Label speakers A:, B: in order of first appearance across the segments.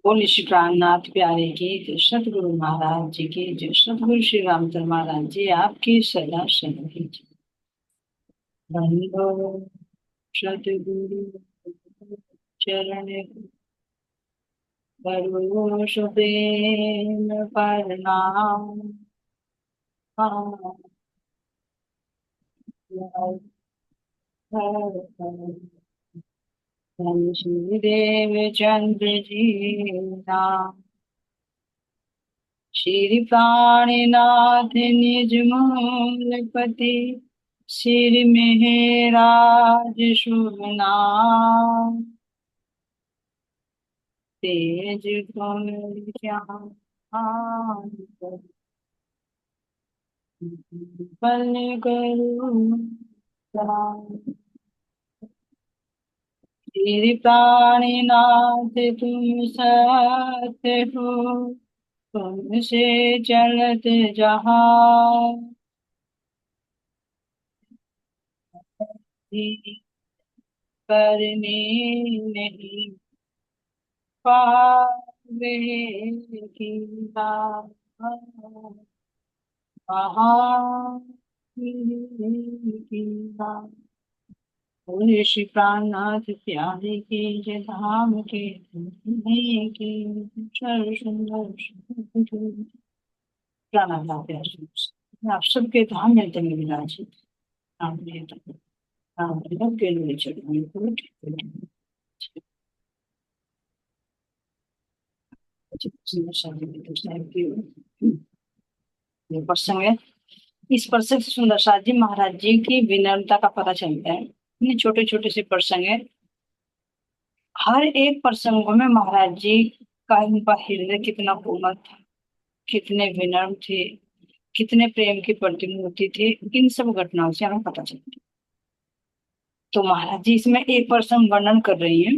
A: बोले श्री प्राणनाथ प्यारे की जय, सतगुरु महाराज जी की जय, सतगुरु श्री रामचंद्र महाराज जी आपकी सदा शरण। बंदो सतगुरु चरण करो सुबेन प्रणाम। श्री देव चंद्र जी नाम, श्री प्राणनाथ निज मूलपति, सिर मेहराज शुभ नाम। तेज गुण ज्ञान बल करुणा, श्री प्राणनाथ तुम सत्य हो, तुमसे चलत जहाँ करने नहीं पावे की बात कहाँ की बात। बोले श्री प्राणनाथ प्यारे के जय, धाम के धन्य के सर्व सुंदर प्राणनाथ प्यारे आप सबके धाम में तंग विराजित। नाम लेता नाम लेकर के लिए चढ़ने को ये प्रसंग है। इस प्रसंग से सुंदर साथ जी महाराज जी की विनम्रता का पता चलता है। इतने छोटे छोटे से प्रसंग है, हर एक प्रसंगों में महाराज जी का इनका हृदय कितना कोमल था, कितने विनम्र थे, कितने प्रेम की प्रतिमूर्ति थे। इन सब घटनाओं से हमें पता चलता है। तो महाराज जी इसमें एक प्रसंग वर्णन कर रही है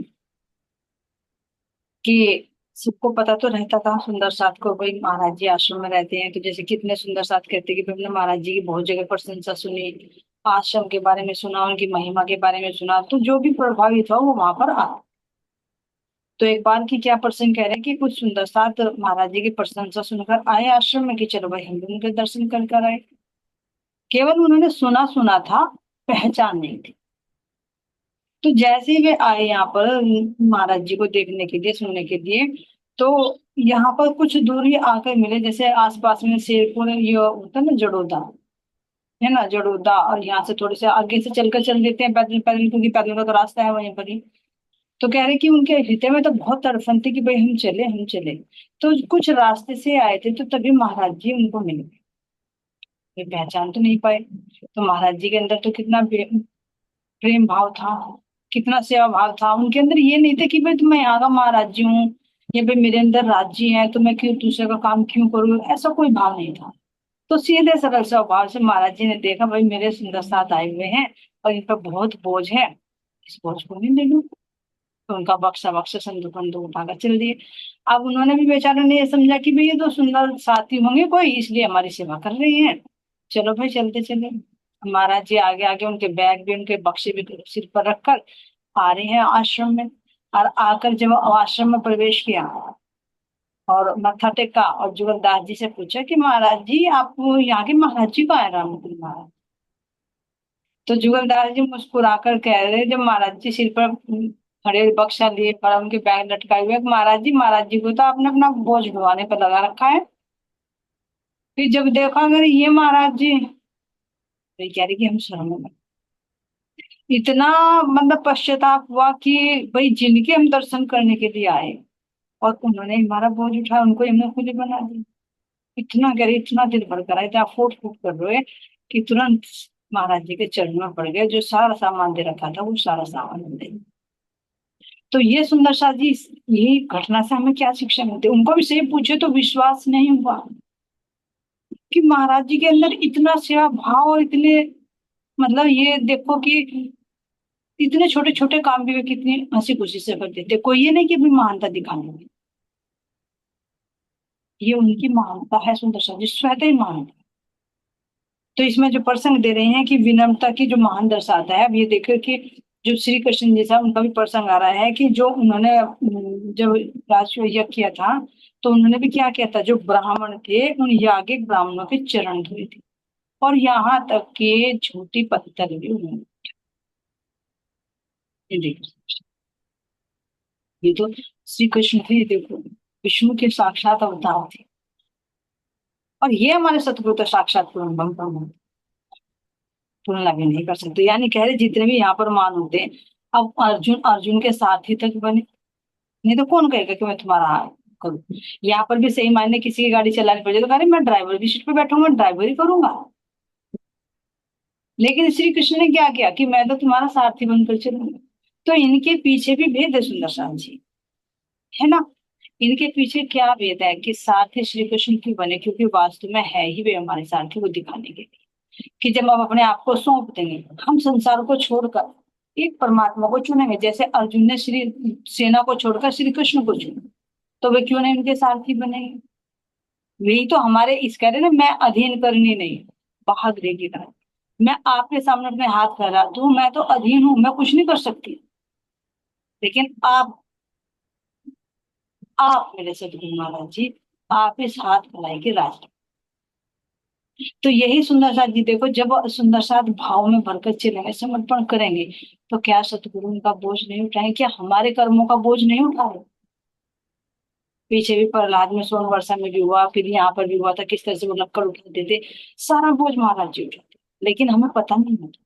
A: कि सबको पता तो रहता था सुंदर साथ को, भाई महाराज जी आश्रम में रहते हैं, तो जैसे कितने सुंदर साथ कहते कि भाई हमने महाराज जी की बहुत जगह प्रशंसा सुनी, आश्रम के बारे में सुना, उनकी महिमा के बारे में सुना, तो जो भी प्रभावित हुआ वो वहां पर आ। तो एक बार की क्या प्रसंग कह रहे हैं कि कुछ सुंदर साथ महाराज जी की प्रशंसा सुनकर आए आश्रम में कि चलो भाई हम भी उनके दर्शन कर कर आए। केवल उन्होंने सुना सुना था, पहचान नहीं थी। तो जैसे ही वे आए यहाँ पर महाराज जी को देखने के लिए, सुनने के लिए, तो यहाँ पर कुछ दूरी आकर मिले। जैसे आसपास में शेरपुर ये होता है ना, जड़ोदा है ना, जड़ोदा, और यहाँ से थोड़े से आगे से चलकर चल देते हैं पैदल पैदल, क्योंकि पैदल का तो रास्ता है वहीं पर ही। तो कह रहे कि उनके हृदय में तो बहुत तड़फन थी कि भाई हम चले हम चले। तो कुछ रास्ते से आए थे, तो तभी महाराज जी उनको मिले। वे पहचान तो नहीं पाए। तो महाराज जी के अंदर तो कितना प्रेम भाव था, कितना सेवा भाव था। उनके अंदर ये नहीं था कि भाई मैं यहाँ का महाराज जी हूँ, या भाई मेरे अंदर राज्य है तो मैं क्यों दूसरे का काम क्यों करूँ, ऐसा कोई भाव नहीं था। तो सीधे सरल स्वभाव से महाराज जी ने देखा भाई मेरे सुंदर साथ आए हुए हैं और इन पर बहुत बोझ है, इस बोझ को नहीं ले लूं। तो उनका बक्सा बक्सा संदूक बंदूक उठाकर चल दिए। अब उन्होंने भी बेचारों ने ये समझा कि भाई ये तो सुंदर साथी होंगे कोई, इसलिए हमारी सेवा कर रही है, चलो भाई चलते चले। महाराज जी आगे आगे, उनके बैग भी उनके बक्से भी सिर पर रखकर आ रहे हैं आश्रम में। और आकर जब आश्रम में प्रवेश किया और मत्था टेका और जुगलदास जी से पूछा कि महाराज जी आप यहाँ के महाराज जी को आए रामकृष्ण महाराज। तो जुगलदास जी मुस्कुराकर कह रहे, जब महाराज जी सिर पर खड़े बक्सा लिए पर उनके बैग लटकाए हुए, महाराज जी को तो आपने अपना बोझ ढोने पर लगा रखा है। फिर जब देखा अगर ये महाराज जी, तो ये कह रही कि हम शर्म में इतना मतलब पश्चाताप हुआ कि भाई जिनके हम दर्शन करने के लिए आए और उन्होंने हमारा बोझ उठाया, उनको हमने खुली बना दी। इतना करे, इतना दिल भर कर आए थे, आप फूट फूट कर रोए कि तुरंत महाराज जी के चरणों में पड़ गए। जो सारा सामान दे रखा था वो सारा सामान दे। तो ये सुंदर सा जी, यही घटना से हमें क्या शिक्षा मिलती है। उनको भी सही पूछे तो विश्वास नहीं हुआ कि महाराज जी के अंदर इतना सेवा भाव और इतने, मतलब ये देखो कि इतने छोटे छोटे काम भी वे कितनी हंसी खुशी से कर देते। कोई ये नहीं कि भी महानता दिखाने में, ये उनकी महानता है। सुंदर सा जी स्वतः ही महान। तो इसमें जो प्रसंग दे रहे हैं कि विनम्रता की जो महान दर्शाता है, अब ये देखो कि जो श्री कृष्ण जी था उनका भी प्रसंग आ रहा है कि जो उन्होंने जब राजस्व यज्ञ किया था, तो उन्होंने भी क्या किया था, जो ब्राह्मण थे उन याज्ञिक ब्राह्मणों के चरण धोए थे, और यहाँ तक के झूठी पत्थर भी उन्होंने, ये देखो, ये तो श्री कृष्ण थे, देखो विष्णु के साक्षात अवतार थे, और ये हमारे सतगुरु तो साक्षात पूर्ण ब्रह्म, तुलना भी नहीं कर सकते। यानी कह रहे जितने भी यहाँ पर मान होते हैं, अब अर्जुन अर्जुन के साथी तक बने, नहीं तो कौन कहेगा कि मैं तुम्हारा करूँ। यहाँ पर भी सही मायने किसी की गाड़ी चलानी पड़ जाए तो कह रहे मैं ड्राइवर की सीट पे बैठूंगा, ड्राइवर ही करूंगा। लेकिन श्री कृष्ण ने क्या किया कि मैं तो तुम्हारा सारथी बनकर चलूंगा। तो इनके पीछे भी भेद है सुंदर श्याम जी, है ना। इनके पीछे क्या भेद है कि सारथी श्री कृष्ण क्यों बने, क्योंकि वास्तव में है ही वे हमारे सारथी को दिखाने के लिए, कि जब हम अपने आप को सौंप देंगे, हम संसार को छोड़कर एक परमात्मा को चुनेंगे, जैसे अर्जुन ने श्री सेना को छोड़कर श्री कृष्ण को चुना, तो वे क्यों नहीं उनके सारथी बनेंगे। यही तो हमारे इस कह रहे ना, मैं अधीन करनी नहीं, बहादुरी की तरह। मैं आपके सामने अपने हाथ फैला दूं, मैं तो अधीन हूं, मैं कुछ नहीं कर सकती, लेकिन आप मेरे सदगुरु महाराज जी, आप इस हाथ फैलाई के राज। तो यही सुंदर साथ जी, देखो जब सुंदर साथ भाव में भरकर चलेंगे, समर्पण करेंगे, तो क्या सतगुरु उनका बोझ नहीं उठाएंगे, क्या हमारे कर्मों का बोझ नहीं उठा रहे। पीछे भी प्रहलाद में सोन वर्षा में भी हुआ, फिर यहाँ पर भी हुआ था, किस तरह से वो लक्कड़ उठाते थे, सारा बोझ महाराज जी उठाते, लेकिन हमें पता नहीं होता।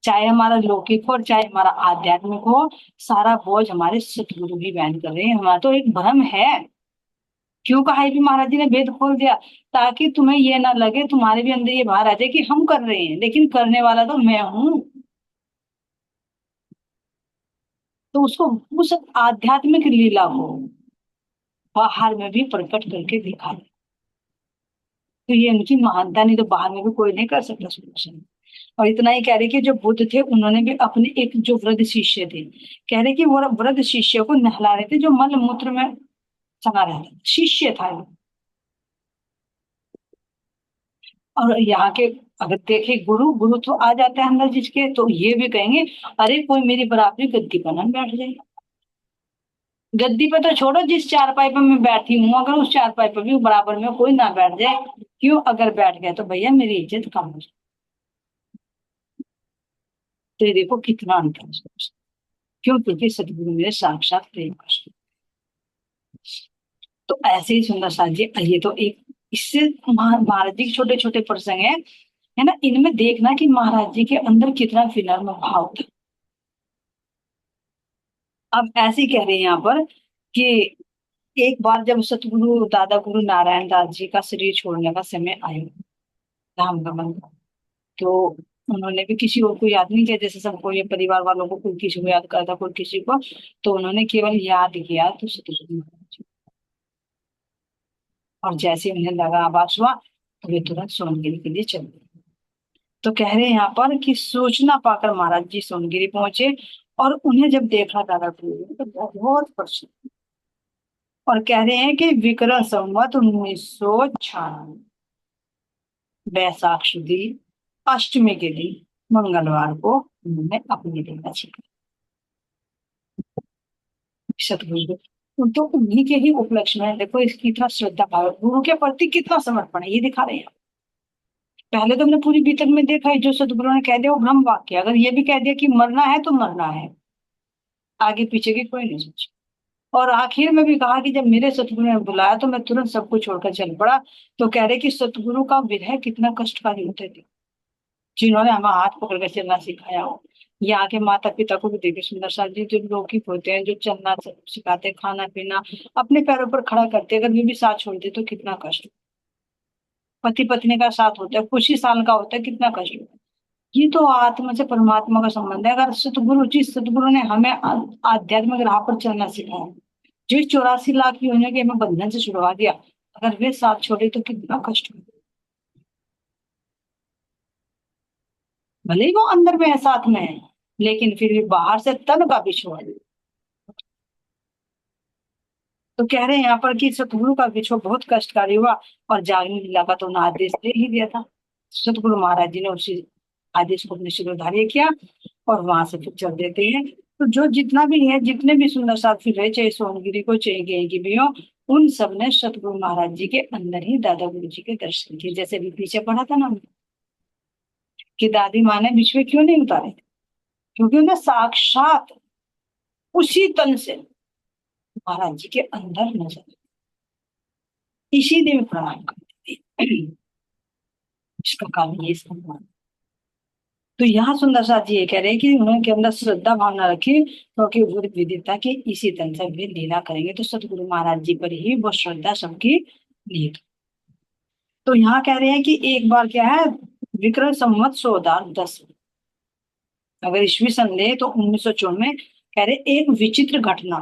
A: चाहे हमारा लौकिक हो और चाहे हमारा आध्यात्मिक हो, सारा बोझ हमारे सतगुरु ही वहन कर रहे हैं। हमारा तो एक भ्रम है। क्यों कहा है भी महाराज जी ने भेद खोल दिया, ताकि तुम्हें ये ना लगे, तुम्हारे भी अंदर ये भार आ जाए कि हम कर रहे हैं, लेकिन करने वाला तो मैं हूं। तो उसको उस आध्यात्मिक लीला को बाहर में भी प्रकट करके दिखा दे। तो ये इनकी महानता, नहीं तो बाहर में भी कोई नहीं कर सकता सुदर्शन। और इतना ही कह रहे कि जो बुद्ध थे उन्होंने भी अपने एक जो वृद्ध शिष्य थे, कह रहे कि वो वृद्ध शिष्य को नहला रहे थे, जो मल मूत्र में चला रहता था, शिष्य था वो। और यहाँ के अगर देखे गुरु गुरु तो आ जाते हैं अंदर जिसके, तो ये भी कहेंगे अरे कोई मेरी बराबरी गद्दी पर ना बैठ जाए। गद्दी पे तो छोड़ो, जिस चारपाई पर मैं बैठी हूँ, अगर उस चारपाई पर भी बराबर में कोई ना बैठ जाए, क्यों, अगर बैठ गया तो भैया मेरी इज्जत कम हो जाए। तो ये देखो कितना अंतर है उसमें। क्यों, क्योंकि सदगुरु मेरे साक्षात प्रेम कृष्ण। तो ऐसे ही सुंदर साथ जी, ये तो एक इससे महाराज जी के छोटे छोटे प्रसंग है ना, इनमें देखना कि महाराज जी के अंदर कितना विनम्र भाव था। अब ऐसे ही कह रहे हैं यहाँ पर कि एक बार जब सतगुरु दादा गुरु नारायण दास जी का शरीर छोड़ने का समय आया, धाम गमन का, तो उन्होंने भी किसी और को याद नहीं किया, जैसे सबको ये परिवार वालों को कोई किसी को याद करता, कोई किसी को, तो उन्होंने केवल याद किया तो सतगुरु महाराज जी। और जैसे उन्हें लगा आभास हुआ, तो वे तुरंत सोनगिरी के लिए चल गए। तो कह रहे हैं यहाँ पर कि सूचना पाकर महाराज जी सोनगिरी पहुंचे, और उन्हें जब देखा दादा गुरु ने, तो बहुत प्रसन्न। और कह रहे हैं कि विक्रम संवत 1996 बैसाख शुदी अष्टमी के दिन मंगलवार को उन्होंने अपनी लीला छिपी सतगुरु को। तो उन्हीं के ही उपलक्ष्य में देखो इसकी इतना श्रद्धा भाव, गुरु के प्रति कितना समर्पण है, ये दिखा रहे हैं। पहले तो हमने पूरी बीतक में देखा है, जो सतगुरु ने कह दिया वो ब्रह्म वाक्य, अगर ये भी कह दिया कि मरना है तो मरना है, आगे पीछे की कोई नहीं सोची। और आखिर में भी कहा कि जब मेरे सतगुरु ने बुलाया तो मैं तुरंत सब कुछ छोड़कर चल पड़ा। तो कह रहे कि सतगुरु का विरह कितना कष्टकारी होते थे, जिन्होंने हमें हाथ पकड़ कर चलना सिखाया हो। यहाँ के माता पिता को भी देखिए सुंदर साथ जी, जो लौकिक होते हैं, जो चलना सिखाते हैं, खाना पीना अपने पैरों पर खड़ा करते हैं, अगर वे भी साथ छोड़ दे तो कितना कष्ट। पति पत्नी का साथ होता है, कुछ ही साल का होता है, कितना कष्ट होता है। ये तो आत्मा से परमात्मा का संबंध है। अगर सतगुरु जी, सतगुरु ने हमें आध्यात्मिक राह पर चलना सिखाया, जो 84 लाख योनियों के हमें बंधन से छुड़वा दिया, अगर वे साथ छोड़े तो कितना कष्ट होगा। भले ही वो अंदर में है, साथ में है, लेकिन फिर भी बाहर से तन का बिछोड़। तो कह रहे हैं यहाँ पर कि सतगुरु का बिछोड़ बहुत कष्टकारी हुआ, और जागने लीला का तो उन्होंने आदेश दे ही दिया था। सतगुरु महाराज जी ने उसी आदेश को अपने शिरोधार्य किया, और वहां से फिर चल देते हैं। तो जो जितना भी है, जितने भी सुंदर साथ फिर रहे, चाहे सोनगिरी को चाहे गई भी हो, उन सब ने सतगुरु महाराज जी के अंदर ही दादा गुरु जी के दर्शन किए। जैसे अभी पीछे पढ़ा था ना कि दादी माँ ने बीच में क्यों नहीं उतारे, क्योंकि उन्हें साक्षात उसी तन से महाराज जी के अंदर नजर, इसीलिए मैं प्रणाम करती थी। इसका कारण ये सम्मान। तो यहाँ सुंदर साथ जी ये कह रहे हैं कि उनके अंदर श्रद्धा भावना रखी, क्योंकि गुरु विदिता की इसी तरह से वे लीला करेंगे तो सतगुरु महाराज जी पर ही वो श्रद्धा सबकी नीत। तो यहाँ कह रहे हैं कि एक बार क्या है, विक्रम संवत 1010, अगर ईस्वी सन ले तो 1954 में, कह रहे एक विचित्र घटना।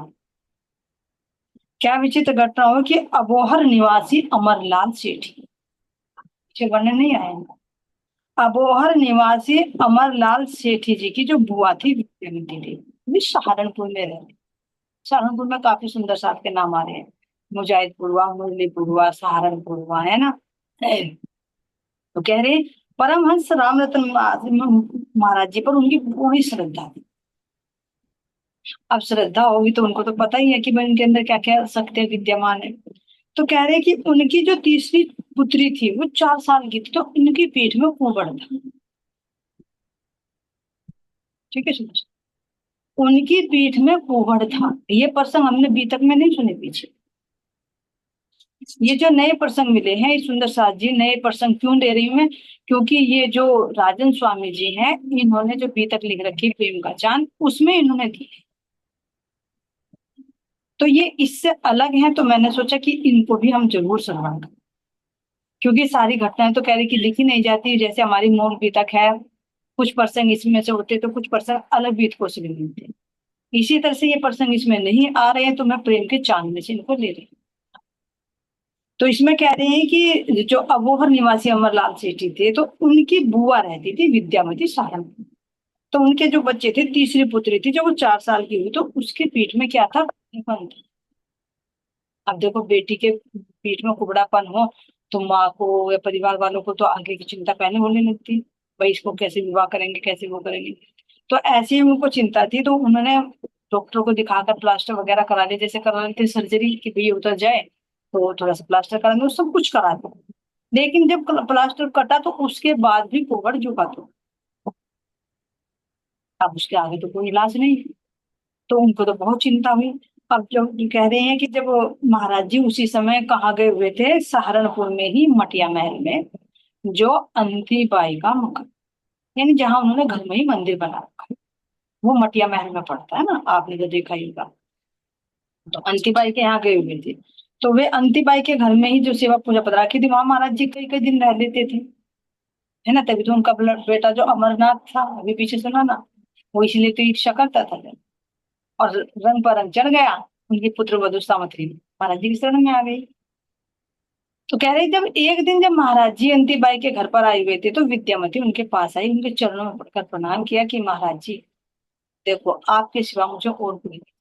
A: क्या विचित्र घटना हो कि अबोहर निवासी अमरलाल सेठी, वर्णन नहीं आया, अबोहर निवासी अमरलाल सेठी जी की जो बुआ थी विद्यावती देवी, वे सहारनपुर में रहती। सहारनपुर में काफी सुंदर साथ के नाम आ रहे हैं, मुजाहिदपुरवा, मुरलीपुरवा, सहारनपुरवा, है ना। तो कह रहे परमहंस रामरतन महाराज जी पर उनकी पूरी श्रद्धा थी। अब श्रद्धा होगी तो उनको तो पता ही है कि भाई उनके अंदर क्या क्या शक्तियां विद्यमान है। तो कह रहे कि उनकी जो तीसरी पुत्री थी वो 4 साल की थी, तो उनकी पीठ में कुबड़ था। ठीक है सुनो, उनकी पीठ में कुबड़ था। ये प्रसंग हमने अभी तक में नहीं सुने पीछे। ये जो नए प्रसंग मिले हैं, सुंदर साथ जी नए प्रसंग क्यों दे रही हूँ मैं, क्योंकि ये जो राजन स्वामी जी हैं, इन्होंने जो अभी तक लिख रखी प्रेम का चांद, उसमें इन्होंने दी है। तो ये इससे अलग है, तो मैंने सोचा कि इनको भी हम जरूर श्रवण करें, क्योंकि सारी घटनाएं तो कह रही कि लिखी नहीं जाती। जैसे हमारी मूल बीतक है, कुछ प्रसंग इसमें से होते तो कुछ प्रसंग अलग बीतकों से भी मिलते। इसी तरह से ये प्रसंग इसमें नहीं आ रहे हैं, तो मैं प्रेम के चांद में से इनको ले रही हूँ। तो इसमें कह रहे हैं कि जो अबोहर निवासी अमरलाल सेठी थे, तो उनकी बुआ रहती थी विद्यावती सहारनपुर। तो उनके जो बच्चे थे, तीसरी पुत्री थी, जब वो 4 साल की हुई तो उसके पीठ में क्या था, कुबड़ापन था। अब देखो बेटी के पीठ में कुबड़ापन हो तो माँ को या परिवार वालों को तो आगे की चिंता पहले होने लगती, भाई इसको कैसे विवाह करेंगे, कैसे वो करेंगे। तो ऐसे ही उनको चिंता थी, तो उन्होंने डॉक्टर को दिखाकर प्लास्टर वगैरह करा लिया, जैसे करा लेते सर्जरी कि भाई उतर जाए तो थोड़ा सा प्लास्टर करा दो, सब कुछ करा दो। लेकिन जब प्लास्टर कटा तो उसके बाद भी कोहर झुका, तो अब उसके आगे तो कोई इलाज नहीं। तो उनको तो बहुत चिंता हुई। अब जब कह रहे हैं कि जब महाराज जी उसी समय कहाँ गए हुए थे, सहारनपुर में ही मटिया महल में, जो अंती बाई का मुकाम, यानी जहां उन्होंने घर में ही मंदिर बना रखा है, वो मटिया महल में पड़ता है ना, आपने तो देखा ही होगा। तो अंतीबाई के यहाँ गए हुए थे, तो वे अंतीबाई के घर में ही जो सेवा पूजा पद रखी थी, वहां महाराज जी कई कई दिन रह लेते थे, है ना। तभी तो उनका बेटा जो अमरनाथ था, अभी पीछे सुना ना, वो इसलिए तो इच्छा करता था, और रंग पर रंग चढ़ गया। उनकी पुत्र वधु सामग्री महाराज जी की शरण में आ गई। तो कह रहे जब एक दिन जब महाराज जी अंतीबाई के घर पर आए हुए थे, तो विद्यामती उनके पास आई, उनके चरणों में पड़कर प्रणाम किया कि महाराज जी देखो, आपके सिवा मुझे और कोई नहीं,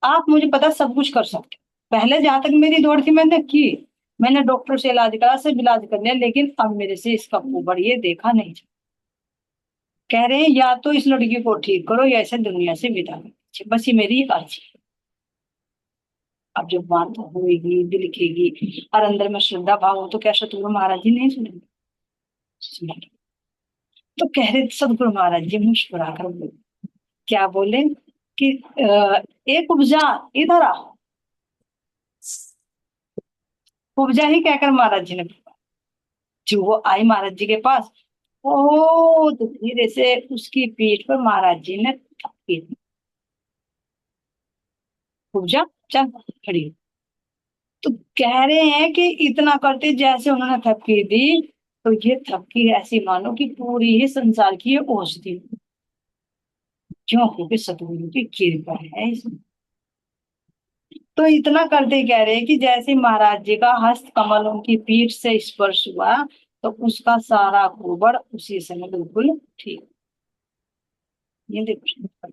A: आप मुझे पता सब कुछ कर सकते, पहले जहां तक मेरी दौड़ थी मैंने की, मैंने डॉक्टर से इलाज करा, सब इलाज कर लिया, लेकिन अब मेरे से इसका कुबड़ ये देखा नहीं जाता। कह रहे हैं या तो इस लड़की को ठीक करो या इसे दुनिया से विदा कर दीजिए, बस ये मेरी एक अर्जी है। अब जब बात होगी, दिल लिखेगी और अंदर में श्रद्धा भाव हो, तो क्या सतगुरु महाराज जी नहीं सुनेंगे, सुनेंगे। तो कह रहे सतगुरु महाराज जी मुस्कुरा कर बोले, क्या बोले कि एक उपजा इधर आ। उपजा ही कहकर महाराज जी ने, जो वो आई महाराज जी के पास, ओ तो धीरे से उसकी पीठ पर महाराज जी ने थपकी दी, उपजा चल खड़ी हो। तो कह रहे हैं कि इतना करते जैसे उन्होंने थपकी दी, तो ये थपकी ऐसी मानो कि पूरी ही संसार की ये औषधि, क्यों, क्योंकि सतगुरु की कृपा है इसमें। तो इतना करते कह रहे हैं कि जैसे महाराज जी का हस्त कमल उनकी पीठ से स्पर्श हुआ, तो उसका सारा कुबड़ उसी समय बिल्कुल ठीक। ये देखो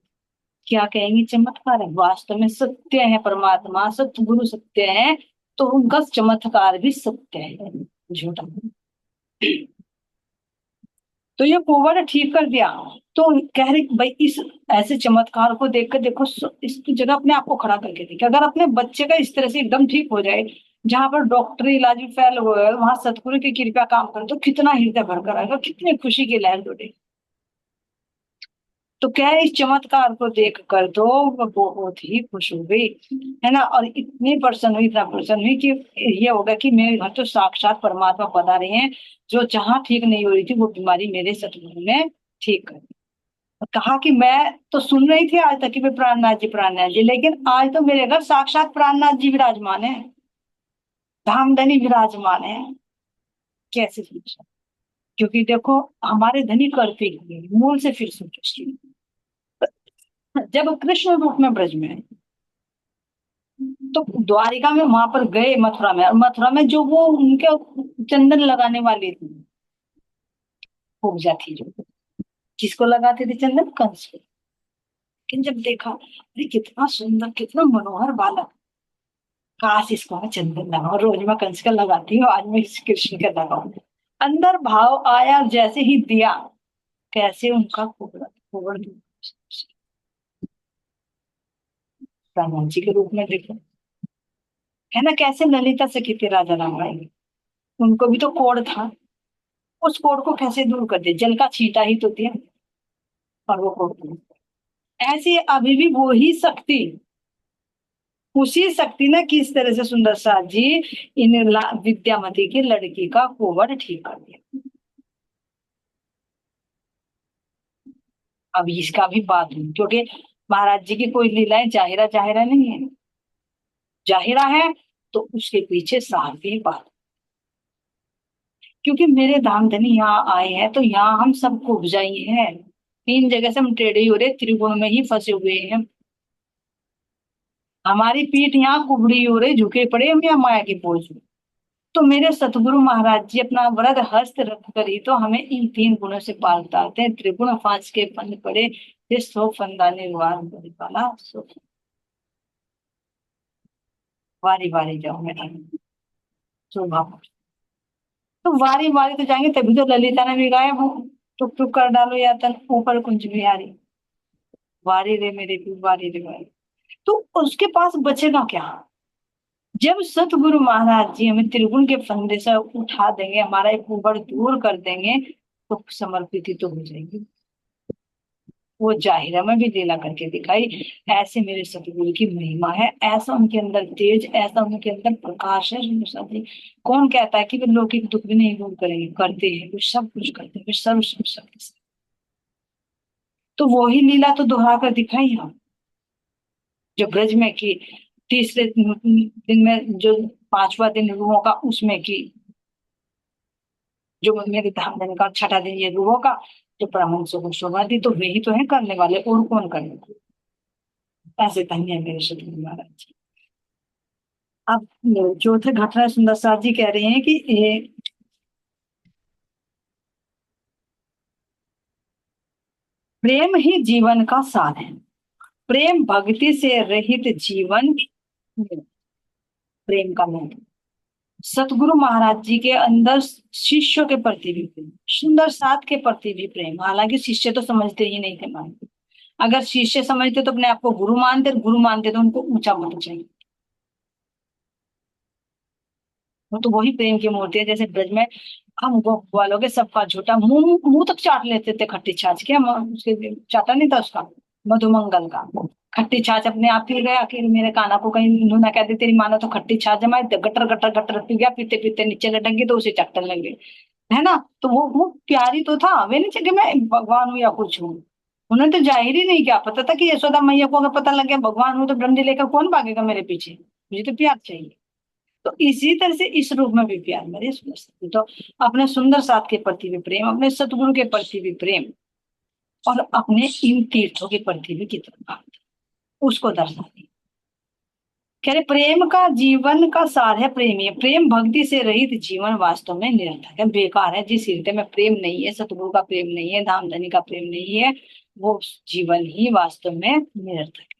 A: क्या कहेंगे, चमत्कार है, वास्तव में सत्य है, परमात्मा सत्य गुरु सत्य है, तो उनका चमत्कार भी सत्य है, झूठा नहीं। तो ये कुंवर ठीक कर दिया। तो कह रहे भाई इस ऐसे चमत्कार को देखकर देखो, इस जगह अपने आप को खड़ा करके देखिए, अगर अपने बच्चे का इस तरह से एकदम ठीक हो जाए, जहां पर डॉक्टरी इलाज भी फेल हो गए, वहां सतगुरु की कृपा काम करे, तो कितना हृदय भरकर आएगा, कितनी खुशी की लहर दौड़े। तो क्या है, इस चमत्कार को देख कर तो वो बहुत ही खुश हो गई, है ना, और इतनी प्रसन्न हुई, इतना प्रसन्न हुई कि ये होगा कि मेरे घर तो साक्षात परमात्मा पधारे रहे हैं, जो जहां ठीक नहीं हो रही थी वो बीमारी मेरे सतगुरु ने ठीक कर दी। और कहा कि मैं तो सुन रही थी आज तक कि मैं प्राणनाथ जी, लेकिन आज तो मेरे घर साक्षात प्राणनाथ जी विराजमान है, धामधनी विराजमान है। कैसे सोचा, क्योंकि देखो हमारे धनी करते ही हैं, मूल से फिर सोचो, जब कृष्ण रूप में ब्रज में है, तो द्वारिका में वहां पर गए, मथुरा में, और मथुरा में जो वो उनके चंदन लगाने वाली थी, पूजा थी जो, किसको लगाते थे चंदन, कंस को। लेकिन जब देखा, अरे कितना सुंदर, कितना मनोहर बालक, काश इसको मैं चंदन लगाऊं, रोज मैं कंस का लगाती हूँ, आज मैं इस कृष्ण का लगाऊं। अंदर भाव आया, जैसे ही दिया, कैसे उनका कुबड़ कुबड़ राम जी के रूप में देखो, है ना, कैसे ललिता सखी थे राजा राम राय, उनको भी तो कोढ़ था, उस कोढ़ को कैसे दूर कर दिया, जल का छींटा ही तो दिया, और वो कोढ़ दूर। ऐसी अभी भी वो ही शक्ति, उसी शक्ति ने किस तरह से सुंदर साथ जी इन विद्यामती की लड़की का कोढ़ ठीक कर दिया। अब इसका भी बात हुई, क्योंकि महाराज जी की कोई लीलाएं जाहिरा जाहिरा नहीं है, जाहिरा है तो उसके पीछे सारी बात, क्योंकि मेरे धाम धनी यहाँ आए हैं तो यहाँ हम सबको उपजाई हैं, तीन जगह से हम टेढ़े हो रहे, त्रिगुण में ही फंसे हुए हैं, हमारी पीठ यहाँ कुबड़ी हो रही, झुके पड़े हम यहाँ माया के बोझ में। तो मेरे सतगुरु महाराज जी अपना वरद हस्त रख कर ही तो हमें इन तीन गुणों से पार उतारते हैं, त्रिगुण फांस के फंद पड़े, ये सौ फंदा निर्वाण वाला सो, वारी वारी जाओ मेरा शोभा। तो वारी वारी तो जाएंगे, तभी तो ललिता ने भी गाया वो, टुक टुक कर डालो या तन ऊपर कुंज बिहारी, वारी रे मेरे पीर वारी रे वारी। तो उसके पास बचेगा क्या, जब सतगुरु महाराज जी हमें त्रिगुण के फंदे से उठा देंगे, हमारा एक उबड़ दूर कर देंगे, तो समर्पित ही तो हो जाएगी। वो जाहिरा में भी लीला करके दिखाई, ऐसे मेरे सतगुरु की महिमा है, ऐसा उनके अंदर तेज, ऐसा उनके अंदर प्रकाश है, जी। कौन कहता है कि वे लौकिक दुख भी नहीं दूर करेंगे, करते हैं, वे सब कुछ करते हैं, वे सर्व शक्ति से। तो वही लीला तो दोहरा कर दिखाई हम, जो ब्रज में की, तीसरे दिन में जो पांचवा दिन रूहों का उसमें की, जो मेरे धाम धन का छठा दिन ये रूहों का, जो परमहंसों को शोभा दी, तो वे ही तो है करने वाले, और कौन करने, ऐसे धन्य है मेरे सतगुरु महाराज जी। अब चौथे घटना सुंदर साथ जी कह रहे हैं कि ये प्रेम ही जीवन का सार है, प्रेम भक्ति से रहित जीवन, प्रेम का महत्व, सतगुरु महाराज जी के अंदर शिष्यों के प्रति भी प्रेम, सुंदर साथ के प्रति भी प्रेम, हालांकि शिष्य तो समझते ही नहीं थे, मानते, अगर शिष्य समझते तो अपने आप को गुरु मानते, गुरु मानते तो उनको ऊंचा मत चाहिए। वो तो वही प्रेम की मूर्ति है, जैसे ब्रज में हम वालों के सबका झूठा मुंह मुंह तक चाट लेते थे खट्टी छाछ के, हम उसके चाटा नहीं था उसका, मधुमंगल का खट्टी छाछ अपने आप पी गया, कि मेरे काना को कहीं नूना कह दे तेरी मानो तो खट्टी छाछ जमाए, तो गटर गटर गटर पी गया, पीते पीते नीचे लटक गई, तो उसे चट्टन लग गई, है ना। तो वो प्यारी तो था, वे नहीं चाहिए मैं भगवान हूँ या कुछ हूँ, उन्होंने तो जाहिर ही नहीं किया, पता था कि यशोदा मैया को अगर पता लग गया भगवान हूँ, तो डंडी लेकर कौन भागेगा मेरे पीछे, मुझे तो प्यार चाहिए। तो इसी तरह से इस रूप में भी प्यार मेरे सुंदर साथी, तो अपने सुंदर साथ के प्रति भी प्रेम, अपने सतगुरु के प्रति भी प्रेम, और अपने इन तीर्थों के प्रति भी कितना भक्ति, उसको दर्शाती। कह रहे प्रेम का जीवन का सार है प्रेमी, प्रेम भक्ति से रहित जीवन वास्तव में निरर्थक है, बेकार है, जिस हृदय में प्रेम नहीं है, सतगुरु का प्रेम नहीं है, धामधनी का प्रेम नहीं है, वो जीवन ही वास्तव में निरर्थक है।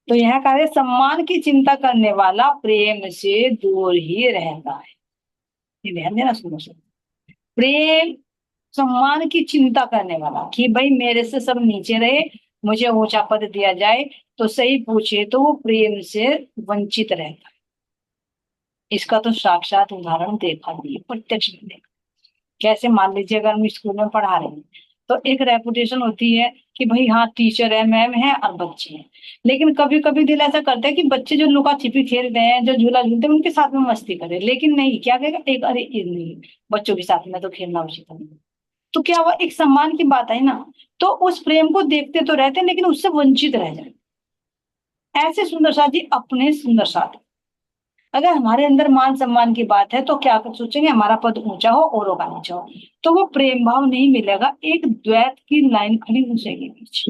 A: तो यह कार्य सम्मान की चिंता करने वाला प्रेम से दूर ही रहता है, ये ध्यान देना सुनो सुनो। प्रेम सम्मान की चिंता करने वाला, कि भाई मेरे से सब नीचे रहे, मुझे ऊंचा पद दिया जाए। तो सही पूछे तो वो प्रेम से वंचित रहता है। इसका तो साक्षात उदाहरण देखा नहीं, प्रत्यक्ष नहीं देखा। कैसे, मान लीजिए अगर हम स्कूल में पढ़ा रहे हैं, तो एक रेपुटेशन होती है कि भाई हाँ टीचर है, मैम है और बच्चे हैं। लेकिन कभी कभी दिल ऐसा करता है कि बच्चे जो लुका छिपी खेल रहे हैं, जो झूला झूलते हैं, उनके साथ में मस्ती करे। लेकिन नहीं, क्या कहेगा एक, अरे ये नहीं, बच्चों के साथ में तो खेलना उचित नहीं। तो क्या हुआ, एक सम्मान की बात आई ना। तो उस प्रेम को देखते तो रहते हैं, लेकिन उससे वंचित रह जाए। ऐसे सुंदर साथ जी अपने सुंदर साथ। अगर हमारे अंदर मान सम्मान की बात है, तो क्या कर सोचेंगे, हमारा पद ऊंचा हो औरों का नीचा हो। तो वो प्रेम भाव नहीं मिलेगा, एक द्वैत की लाइन खड़ी हो जाएगी बीच।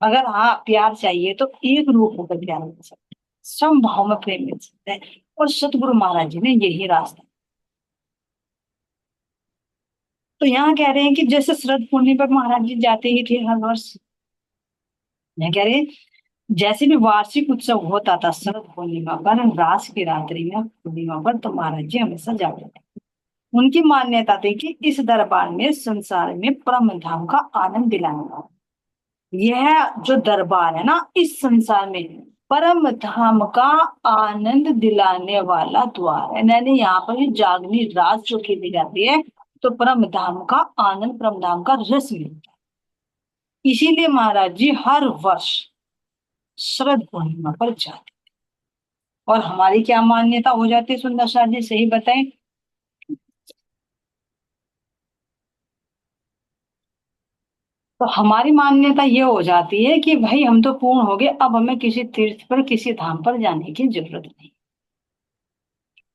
A: अगर हाँ प्यार चाहिए तो एक रूप होकर प्यार मिल सकता है, समभाव में प्रेम मिल सकता है। और सतगुरु महाराज जी ने यही रास्ता। तो यहाँ कह रहे हैं कि जैसे शरद पूर्णिमा पर महाराज जी जाते ही थे हर वर्ष। मैं कह रहे हैं, जैसे भी वार्षिक उत्सव होता था शरद पूर्णिमा पर, रास की रात्रि में पूर्णिमा पर, तो महाराज जी हमेशा जाते थे। उनकी मान्यता थी कि इस दरबार में संसार में परम धाम का आनंद दिलाने वाला, यह जो दरबार है ना, इस संसार में परम धाम का आनंद दिलाने वाला द्वार है। यानी यहाँ पर ये जागनी रात जो खेली जाती है, तो परम धाम का आनंद, परम धाम का रस मिलता है। इसीलिए महाराज जी हर वर्ष शरद पूर्णिमा पर जाते। और हमारी क्या मान्यता हो जाती है सुंदर शाह जी, सही बताएं। तो हमारी मान्यता ये हो जाती है कि भाई हम तो पूर्ण हो गए, अब हमें किसी तीर्थ पर, किसी धाम पर जाने की जरूरत नहीं।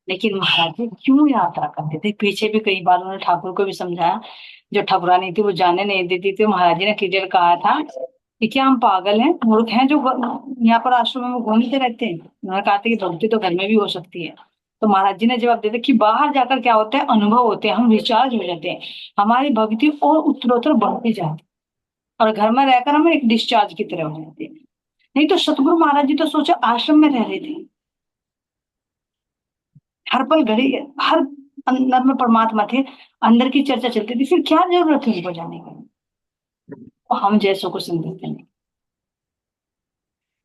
A: लेकिन महाराज जी क्यों यात्रा करते थे, पीछे भी कई बार उन्होंने ठाकुर को भी समझाया। जो ठाकुरानी थी वो जाने नहीं देती थी, महाराज जी ने क्लियर कहा था कि क्या हम पागल हैं, मूर्ख हैं, जो यहाँ पर आश्रम में घूमते रहते हैं। उन्होंने कहा था कि भक्ति तो घर में भी हो सकती है। तो महाराज जी ने जवाब देते कि बाहर जाकर क्या होता है, अनुभव होते हैं, हम रिचार्ज हो जाते हैं, हमारी भक्ति और उत्तरोत्तर बढ़ती जाती है। और घर में रहकर हम एक डिस्चार्ज की तरह हो जाते हैं। नहीं तो सतगुरु महाराज जी तो सोचो आश्रम में रह रहे थे, हर पल घड़ी, हर अंदर में परमात्मा थे, अंदर की चर्चा चलती थी, फिर क्या जरूरत है उनको जाने की। और हम जैसों को संदेश नहीं।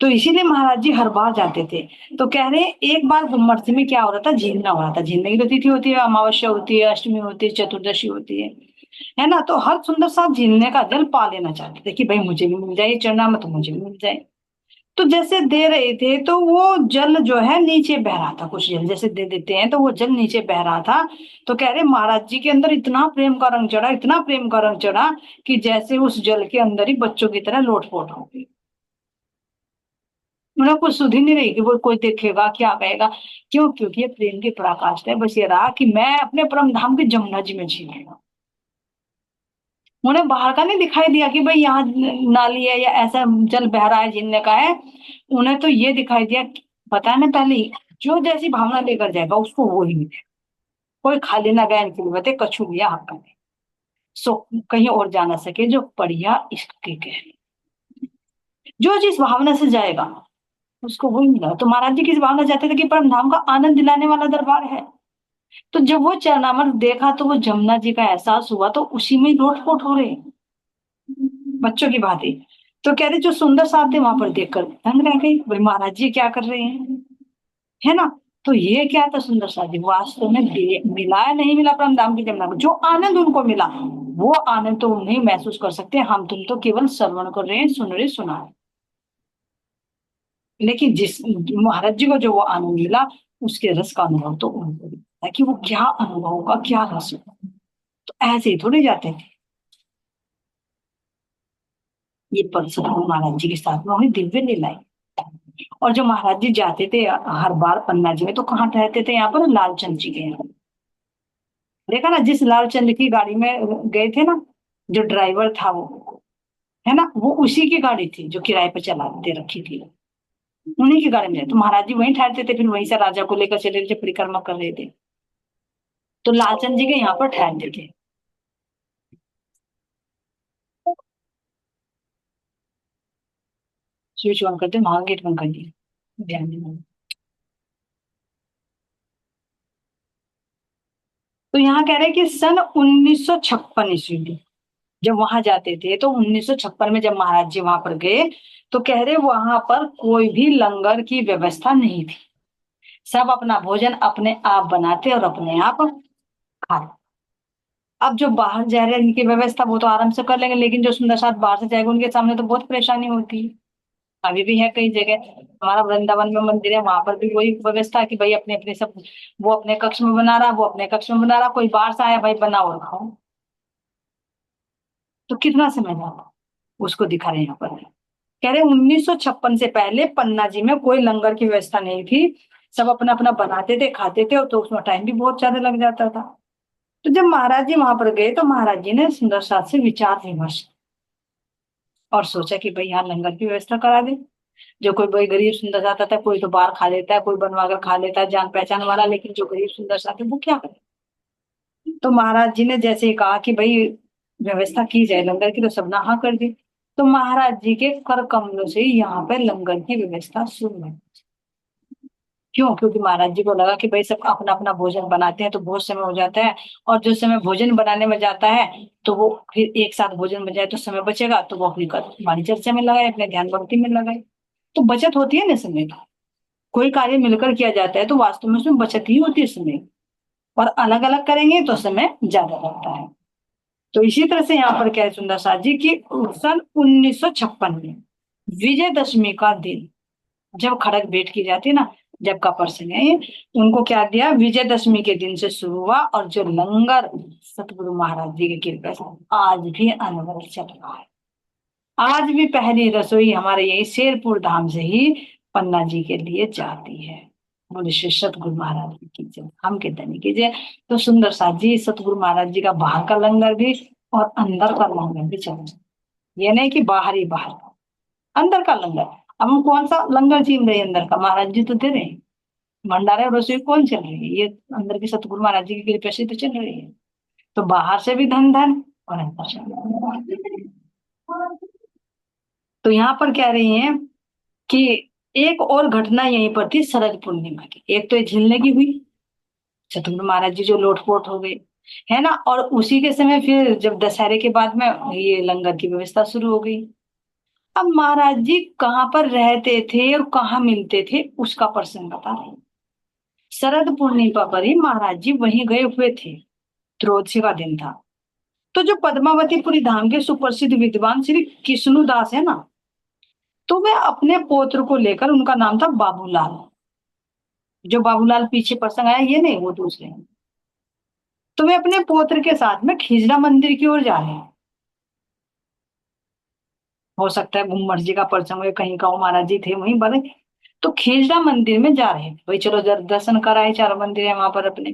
A: तो इसीलिए महाराज जी हर बार जाते थे। तो कह रहे हैं एक बार गुममर्सी में क्या हो रहा था, झीलना हो रहा था। झीलने की तो तिथि होती है, अमावस्या होती है, अष्टमी होती है, चतुर्दशी होती है ना। तो हर सुंदर साथ झीलने का जल पा लेना चाहते थे कि भाई मुझे भी मिल जाए, चरना में तो मुझे भी मिल जाए। तो जैसे दे रहे थे, तो वो जल जो है नीचे बह रहा था। कुछ जल जैसे दे देते हैं तो वो जल नीचे बह रहा था। तो कह रहे महाराज जी के अंदर इतना प्रेम का रंग चढ़ा, इतना प्रेम का रंग चढ़ा, कि जैसे उस जल के अंदर ही बच्चों की तरह लोटपोट हो गई। उन्हें कुछ सुध ही नहीं रही कि वो कोई देखेगा क्या कहेगा। क्यों? क्योंकि ये प्रेम की पराकाष्ठा है। बस ये रहा कि मैं अपने परम धाम के जमुना जी में जी रही हूँ। उन्हें बाहर का नहीं दिखाई दिया कि भाई यहाँ नाली है या ऐसा जल बह रहा है झीलने का है। उन्हें तो ये दिखाई दिया पता है ना, पहले ही जो जैसी भावना लेकर जाएगा उसको वो ही मिले। कोई खाली ना गया, इनकी बते कछु लिया हक में, सो कहीं और जा ना सके जो पढ़िया इश्क के कहे। जो जिस भावना से जाएगा उसको वही मिला। तो महाराज जी किस भावना चाहते थे कि परम धाम का आनंद दिलाने वाला दरबार है। तो जब वो चरणामृत देखा, तो वो जमुना जी का एहसास हुआ, तो उसी में लोटपोट हो रहे बच्चों की भांति। तो कह रहे जो सुंदर साथ थे वहां पर देखकर दंग रह गई, भाई महाराज जी क्या कर रहे हैं, है ना। तो ये क्या था, सुंदर साथ जी वास्तव में मिला या नहीं मिला परम धाम की जमुना को, जो आनंद उनको मिला, वो आनंद तो उन्हें महसूस कर सकते हैं। हम तुम तो केवल श्रवण कर रहे हैं, सुन रहे, सुना रहे। लेकिन जिस महाराज जी को जो वो आनंद मिला, उसके रस का अनुभव तो उनको भी है कि वो क्या अनुभव होगा, क्या रस होगा। तो ऐसे ही थोड़े जाते थे। ये परसों महाराज जी के साथ में हुई दिव्य लीलाएं। और जो महाराज जी जाते थे हर बार पन्ना जी में, तो कहाँ ठहरते थे, यहाँ पर लालचंद जी के यहाँ। देखा ना, जिस लालचंद की गाड़ी में गए थे ना, जो ड्राइवर था वो, है ना, वो उसी की गाड़ी थी जो किराए पर चला दे रखी थी। उन्हीं की गाड़ी में, तो महाराज जी वहीं ठहरते थे, फिर वहीं से राजा को लेकर चले थे, परिक्रमा कर रहे थे। तो लालचंद जी के यहाँ पर ठहरते थे। स्विच ऑन करते, वहां गेट बंद कर दिया, ध्यान देना। तो यहाँ कह रहे हैं कि सन 1956 ईस्वी में जब वहां जाते थे, तो 1956 में जब महाराज जी वहां पर गए, तो कह रहे वहां पर कोई भी लंगर की व्यवस्था नहीं थी। सब अपना भोजन अपने आप बनाते और अपने आप खाते। अब जो बाहर जा रहे हैं इनकी व्यवस्था वो तो आराम से कर लेंगे, लेकिन जो सुंदर साथ बाहर से जाएगा उनके सामने तो बहुत परेशानी होती है। अभी भी है कई जगह, हमारा वृंदावन में मंदिर है, वहां पर भी वही व्यवस्था है कि भाई अपने अपने सब, वो अपने कक्ष में बना रहा, वो अपने कक्ष में बना रहा, कोई बाहर से आया भाई बनाओ और खाओ। तो कितना समय जाता, उसको दिखा रहे हैं यहाँ पर। कह रहे 1956 से पहले पन्ना जी में कोई लंगर की व्यवस्था नहीं थी। सब अपना अपना बनाते थे खाते थे, और तो उसमें टाइम भी बहुत ज्यादा लग जाता था। तो जब महाराज जी वहां पर गए, तो महाराज जी ने सुंदर साथ से विचार विमर्श और सोचा कि भाई यहाँ लंगर की व्यवस्था करा दे। जो कोई भाई गरीब सुंदर साथ आता है, कोई तो बाहर खा लेता है, कोई बनवा कर खा लेता है जान पहचान वाला, लेकिन जो गरीब सुंदर साथ है वो क्या करे। तो महाराज जी ने जैसे ही कहा कि भाई व्यवस्था की जाए लंगर की, तो सब ने हाँ कर दी। तो महाराज जी के कर कमलों से यहाँ पे लंगर की व्यवस्था शुरू है। क्यों? क्योंकि महाराज जी को लगा कि भाई सब अपना अपना भोजन बनाते हैं तो बहुत समय हो जाता है, और जो समय भोजन बनाने में जाता है, तो वो फिर एक साथ भोजन बन जाए तो समय बचेगा, तो वो अपनी वाणी चर्चा में लगाए, अपने ध्यान भक्ति में लगाए। तो बचत होती है ना समय की। कोई कार्य मिलकर किया जाता है तो वास्तव में उसमें बचत ही होती है समय की। और अलग अलग करेंगे तो समय ज्यादा लगता है। तो इसी तरह से यहाँ पर क्या है सुंदर साथ जी की, सन 1956 में विजयदशमी का दिन जब खड़क भेंट की जाती है ना, जब का प्रसंग है ये, उनको क्या दिया, विजयदशमी के दिन से शुरू हुआ, और जो लंगर सतगुरु महाराज जी की कृपा से आज भी अनवरत चल रहा है। आज भी पहली रसोई हमारे यही शेरपुर धाम से ही पन्ना जी के लिए जाती है। बोले श्री सतगुरु महाराज जी की जय, हम के धनी की जय। तो सुंदर साथ जी सतगुरु महाराज जी का बाहर का लंगर भी और अंदर का लंगर भी चल रहा है। ये नहीं कि बाहर ही बाहर का, अंदर का लंगर। अब हम कौन सा लंगर छीन रहे हैं? अंदर का महाराज जी तो दे रहे हैं। भंडारे और रसोई कौन चल रही है? ये अंदर की सतगुरु महाराज जी की कृपा से तो चल रही है। तो बाहर से भी धन धन और अंदर से भी धन। तो यहाँ पर कह रही हैं कि एक और घटना यहीं पर थी शरद पूर्णिमा की। एक तो ये झील लगी हुई, सतगुरु महाराज जी जो लोटपोट हो गए, है ना, और उसी के समय फिर जब दशहरे के बाद में ये लंगर की व्यवस्था शुरू हो गई। अब महाराज जी कहाँ पर रहते थे और कहाँ मिलते थे उसका प्रसंग बता रहे हैं। शरद पूर्णिमा पर ही महाराज जी वहीं गए हुए थे, त्रयोदशी का दिन था। तो जो पद्मावतीपुरी धाम के सुप्रसिद्ध विद्वान श्री कृष्णुदास है ना, तो वे अपने पौत्र को लेकर, उनका नाम था बाबूलाल, जो बाबूलाल पीछे प्रसंग आया ये नहीं, वो दूसरे हैं। तो वे अपने पौत्र के साथ में खिजरा मंदिर की ओर जा रहे हैं। हो सकता है गुम्मट जी का प्रसंग हो, कहीं का महाराज जी थे वहीं बने। तो खिजरा मंदिर में जा रहे हैं भाई, चलो दर्शन कराए, चार मंदिर है वहां पर अपने।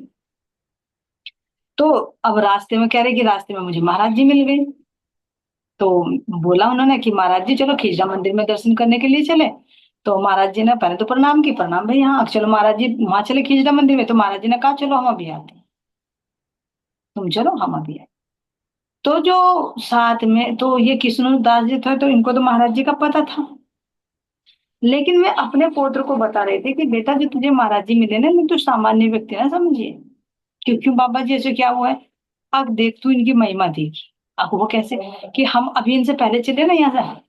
A: तो अब रास्ते में कह रहे कि रास्ते में मुझे महाराज जी मिल गए। तो बोला उन्होंने कि महाराज जी चलो खिजरा मंदिर में दर्शन करने के लिए चले। तो महाराज जी ने पहले तो प्रणाम की, प्रणाम भाई हाँ चलो महाराज जी वहां चले खिजरा मंदिर में। तो महाराज जी ने कहा चलो हम अभी आते हैं, तुम चलो हम अभी आए। तो जो साथ में तो ये कृष्ण दास जी थे, तो इनको तो महाराज जी का पता था, लेकिन वे अपने पौत्र को बता रहे थे कि बेटा जो तुझे महाराज जी मिले ना, तो सामान्य व्यक्ति ना समझिए। क्यों क्यों बाबा जी ऐसे क्या हुआ है? अब देख तू इनकी महिमा देखी। अब वो कैसे कि हम अभी इनसे पहले चले ना यहाँ से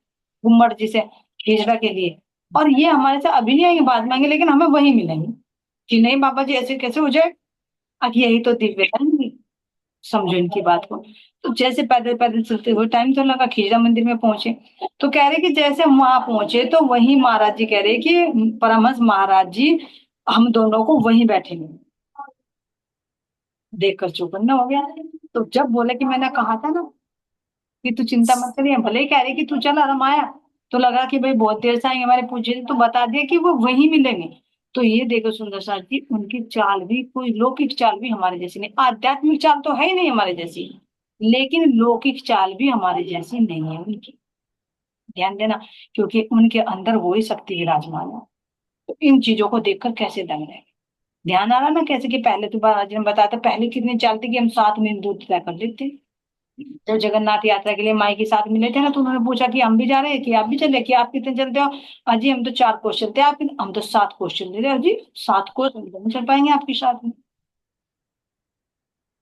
A: गुम्मट जी से खिजरा के लिए, और ये हमारे से अभी नहीं आएंगे, बाद में आएंगे, लेकिन हमें वही मिलेंगे। कि नहीं बाबा जी ऐसे कैसे हो जाए? अब यही तो दिव्यता है, समझो इनकी बात को। तो जैसे पैदल पैदल चलते हुए टाइम तो लगा, खिजरा मंदिर में पहुंचे। तो कह रहे कि जैसे हम वहां पहुंचे, तो वहीं महाराज जी कह रहे कि परमहंस महाराज जी हम दोनों को वहीं बैठे मिले। देखकर चौकन्ना हो गया। तो जब बोले कि मैंने कहा था ना कि तू चिंता मत करिए, भले ही कह रहे कि तू चल आराम आया, तो लगा कि भाई बहुत देर से आएंगे हमारे पूछे, तो बता दिया कि वो वहीं मिलेंगे। तो ये देखो सुंदर साथ जी, उनकी चाल भी कोई लौकिक चाल भी हमारे जैसी नहीं, आध्यात्मिक चाल तो है ही नहीं हमारे जैसी, लेकिन लौकिक चाल भी हमारे जैसी नहीं है उनकी। ध्यान देना, क्योंकि उनके अंदर वही शक्ति विराजमान है। तो इन चीजों को देखकर कैसे दंग रहे। ध्यान आ रहा ना कैसे कि पहले तो महाराज जी ने बताया था, पहले कितनी चाल थी कि हम 7 दिन दूर तय कर लेते। जब जगन्नाथ यात्रा के लिए माई के साथ मिले थे ना, तो उन्होंने पूछा कि हम भी जा रहे हैं कि आप भी चले, कि आप कितने चलते हो? अजी हम तो 4 कोस चलते हैं, आप हम तो 7 कोस चल रहे हैं। अजी 7 कोस हम तो नहीं चल पाएंगे आपके साथ में।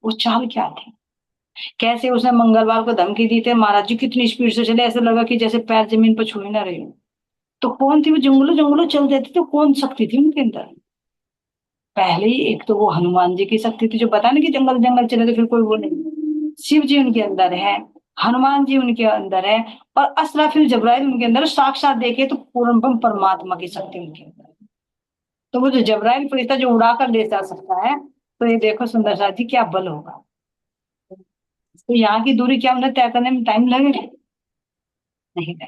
A: वो चाल क्या थी, कैसे उसने मंगलवार को धमकी दी थी, महाराज जी कितनी स्पीड से चले, ऐसे लगा कि जैसे पैर जमीन पर छू ही ना रहे हो। तो कौन थी वो, जंगलों जंगलों चल देती, तो कौन शक्ति थी उनके अंदर? पहले ही एक तो वो हनुमान जी की शक्ति थी, जो बता ना कि जंगल जंगल चले, तो फिर कोई वो नहीं, शिव जी उनके अंदर है, हनुमान जी उनके अंदर है, और असराफिल जबराइल उनके अंदर, साक्षात देखे तो पूर्ण परमात्मा की शक्ति उनके अंदर है। तो वो जो जबराइल फरिश्ता जो उड़ा कर ले जा सकता है, तो ये देखो सुंदर साथ जी क्या बल होगा। तो यहाँ की दूरी क्या उन्हें तय करने में टाइम लगेगा? नहीं लगेगा।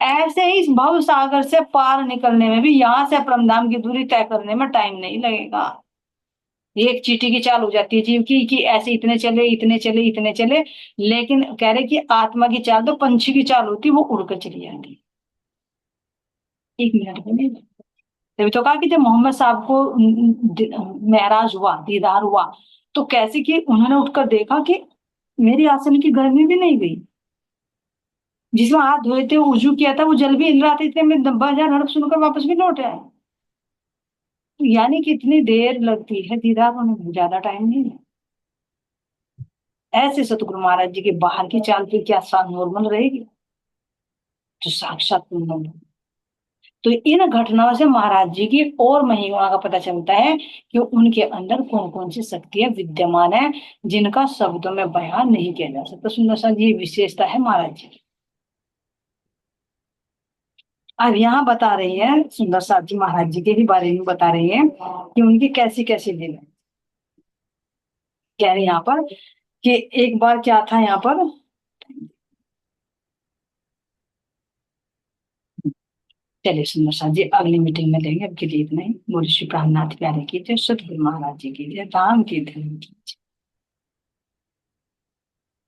A: ऐसे ही इस भव सागर से पार निकलने में भी यहाँ से परमधाम की दूरी तय करने में टाइम नहीं लगेगा। एक चींटी की चाल हो जाती है जीव की, कि ऐसे इतने चले इतने चले इतने चले, लेकिन कह रहे कि आत्मा की चाल तो पंछी की चाल होती है, वो उड़कर चली जाती है, 1 मिनट में नहीं। तभी तो कहा कि जब मोहम्मद साहब को महराज हुआ, दीदार हुआ, तो कैसे कि उन्होंने उठकर देखा कि मेरी आसन की गर्मी भी नहीं गई, जिसमें हाथ धोए थे वजू किया था, वो जल भी हिल रहा था, इतने में 10,000 हड़प सुनकर वापस भी लौट आए। तो यानी कि इतनी देर लगती है दीदार होने में, ज्यादा टाइम नहीं है। ऐसे सतगुरु महाराज जी के बाहर की चाल फिर क्या नॉर्मल रहेगी? जो साक्षात पूर्ण। तो इन घटनाओं से महाराज जी की और महिमा का पता चलता है कि उनके अंदर कौन कौन सी शक्तियां विद्यमान है, जिनका शब्दों में बयान नहीं किया जा सकता। सुंदर सा ये विशेषता है महाराज जी की। अब यहाँ बता रही है सुंदर साथ जी, महाराज जी के ही बारे में बता रही है कि उनकी कैसी कैसी लीला। कह रही यहाँ पर कि एक बार क्या था यहाँ पर। चलिए सुंदर साथ जी, अगली मीटिंग में लेंगे, अब के लिए इतना ही। बोले श्री प्राणनाथ प्यारे की जय, सतगुरु महाराज जी की जय, राम की जय।